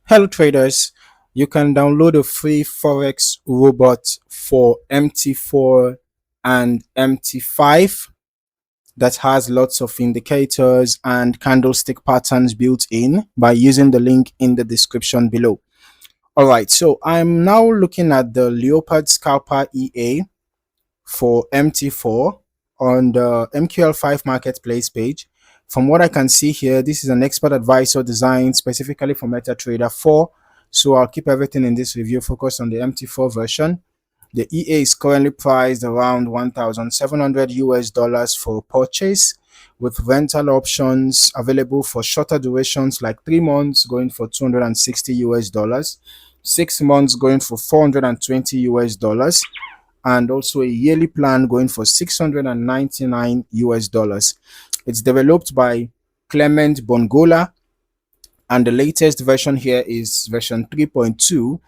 Hello traders, you can download a free Forex robot for MT4 and MT5 that has lots of indicators and candlestick patterns built in by using the link in the description below. Alright, so I'm now looking at the Leopard Scalper EA for MT4 on the MQL5 marketplace page. From what I can see here, this is an expert advisor designed specifically for MetaTrader 4. So I'll keep everything in this review focused on the MT4 version. The EA is currently priced around 1,700 US dollars for purchase, with rental options available for shorter durations like 3 months going for 260 US dollars, 6 months going for 420 US dollars, and also a yearly plan going for 699 US dollars. It's developed by Clement Bongola, and the latest version here is version 3.2,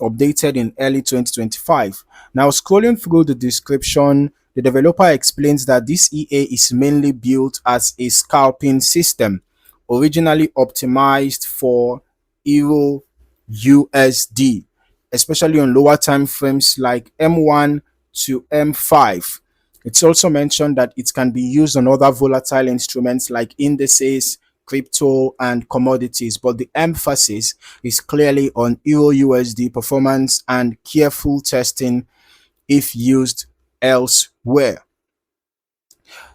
updated in early 2025. Now, scrolling through the description, the developer explains that this EA is mainly built as a scalping system, originally optimized for EURUSD, especially on lower time frames like M1 to M5. It's also mentioned that it can be used on other volatile instruments like indices, crypto, and commodities, but the emphasis is clearly on EURUSD performance and careful testing if used elsewhere.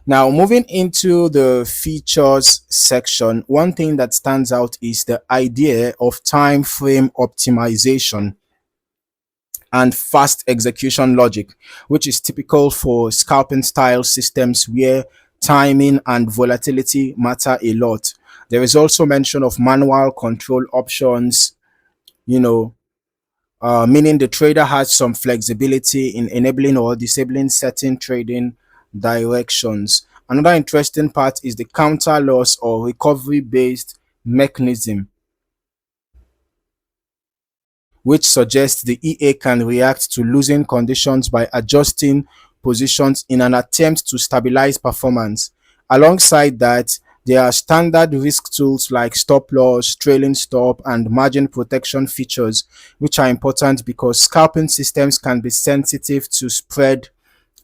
Now, moving into the features section, one thing that stands out is the idea of time frame optimization and fast execution logic, which is typical for scalping style systems where timing and volatility matter a lot. There is also mention of manual control options, you know, meaning the trader has some flexibility in enabling or disabling certain trading directions. Another interesting part is the counter loss or recovery based mechanism, which suggests the EA can react to losing conditions by adjusting positions in an attempt to stabilize performance. Alongside that, there are standard risk tools like stop loss, trailing stop, and margin protection features, which are important because scalping systems can be sensitive to spread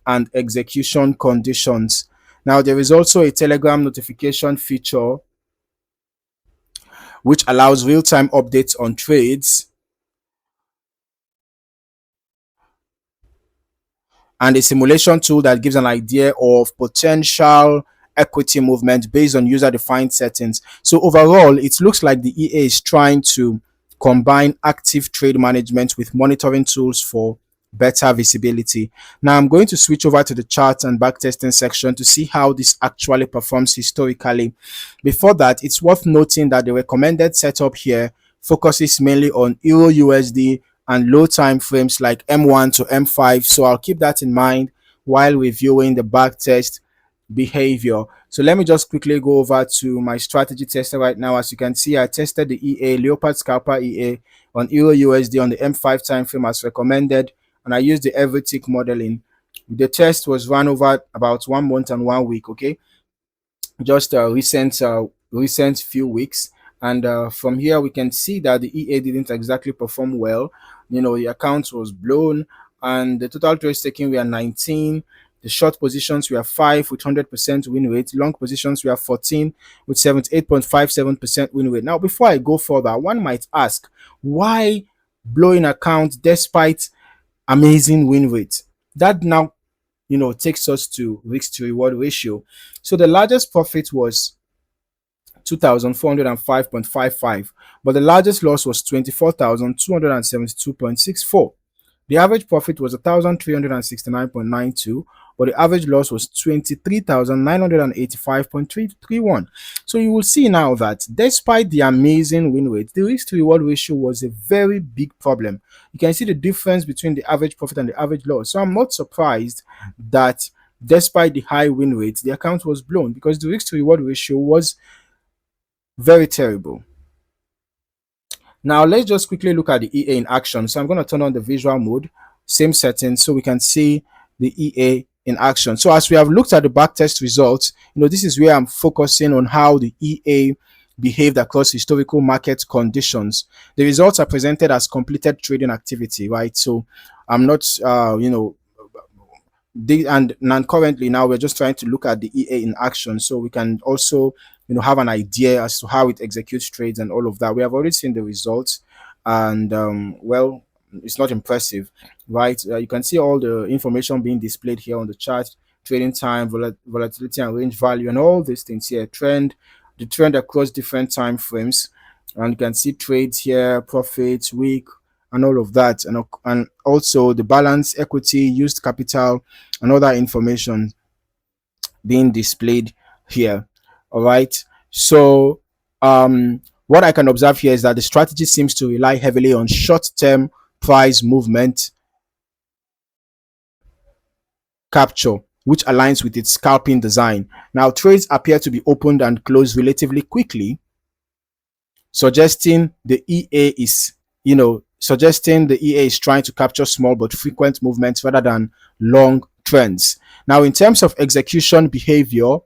and execution conditions. Now, there is also a Telegram notification feature which allows real-time updates on trades, and a simulation tool that gives an idea of potential equity movement based on user defined settings. So overall, it looks like the EA is trying to combine active trade management with monitoring tools for better visibility. Now I'm going to switch over to the chart and backtesting section to see how this actually performs historically. Before that, it's worth noting that the recommended setup here focuses mainly on EURUSD and low time frames like M1 to M5. So I'll keep that in mind while reviewing the backtest behavior. So let me just quickly go over to my strategy tester right now. As you can see, I tested the EA Leopard Scalper EA on EURUSD on the M5 time frame as recommended, and I used the every tick modeling. The test was run over about 1 month and 1 week. Okay, just recent few weeks, and from here we can see that the EA didn't exactly perform well. The account was blown, and the total trades taken were 19. The short positions were 5 with 100% win rate. Long positions were 14 with 78.57% win rate. Now, before I go further, one might ask, why blowing account despite amazing win rate? That now takes us to risk to reward ratio. So the largest profit was 2,405.55, but the largest loss was 24,272.64. The average profit was 1,369.92, but the average loss was 23,985.331. So you will see now that despite the amazing win rate, the risk to reward ratio was a very big problem. You can see the difference between the average profit and the average loss. So I'm not surprised that despite the high win rate, the account was blown because the risk to reward ratio was very terrible. Now let's just quickly look at the EA in action. So I'm going to turn on the visual mode, same settings, so we can see the EA in action. So as we have looked at the backtest results, this is where I'm focusing on how the EA behaved across historical market conditions. The results are presented as completed trading activity, right? So I'm not, and currently now we're just trying to look at the EA in action, so we can also have an idea as to how it executes trades and all of that. We have already seen the results, and well, it's not impressive, right? You can see all the information being displayed here on the chart: trading time, volatility and range value, and all these things here. The trend across different time frames, and you can see trades here, profits, week, and all of that, and also the balance, equity, used capital, and other information being displayed here. All right. So what I can observe here is that the strategy seems to rely heavily on short-term price movement capture, which aligns with its scalping design. Now, trades appear to be opened and closed relatively quickly, suggesting the EA is, trying to capture small but frequent movements rather than long trends. Now, in terms of execution behavior,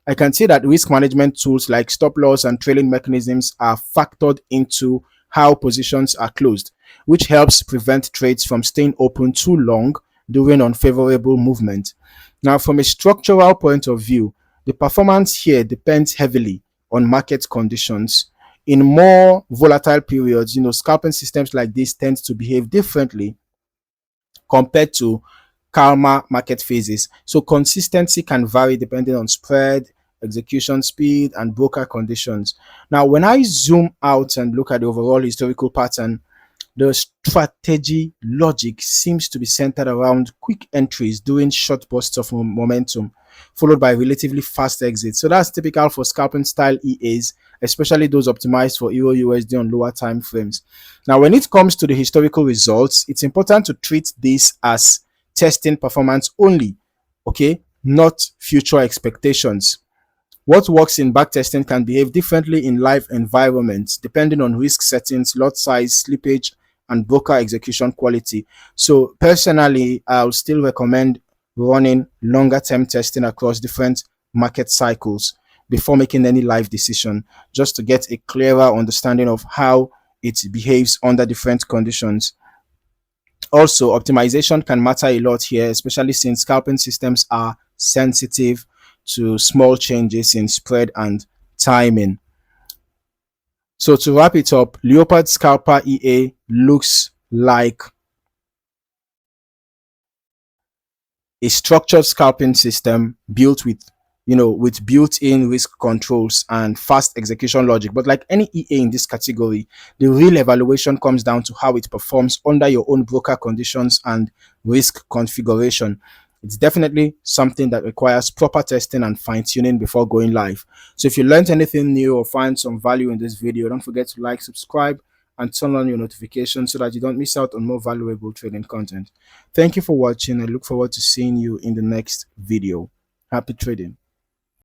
I can see that risk management tools like stop loss and trailing mechanisms are factored into how positions are closed, which helps prevent trades from staying open too long during unfavorable movement. Now, from a structural point of view, the performance here depends heavily on market conditions. In more volatile periods, scalping systems like this tend to behave differently compared to calmer market phases. So consistency can vary depending on spread, execution speed, and broker conditions. Now, when I zoom out and look at the overall historical pattern, the strategy logic seems to be centered around quick entries during short bursts of momentum, followed by relatively fast exits. So that's typical for scalping style EAs, especially those optimized for EURUSD on lower time frames. Now, when it comes to the historical results, it's important to treat this as testing performance only, okay, not future expectations. What works in backtesting can behave differently in live environments depending on risk settings, lot size, slippage, and broker execution quality. So personally, I'll still recommend running longer term testing across different market cycles before making any live decision, just to get a clearer understanding of how it behaves under different conditions. Also, optimization can matter a lot here, especially since scalping systems are sensitive to small changes in spread and timing. So to wrap it up, Leopard Scalper EA looks like a structured scalping system built with built-in risk controls and fast execution logic. But like any EA in this category, the real evaluation comes down to how it performs under your own broker conditions and risk configuration. It's definitely something that requires proper testing and fine-tuning before going live. So if you learned anything new or find some value in this video, don't forget to like, subscribe, and turn on your notifications so that you don't miss out on more valuable trading content. Thank you for watching. I look forward to seeing you in the next video. Happy trading.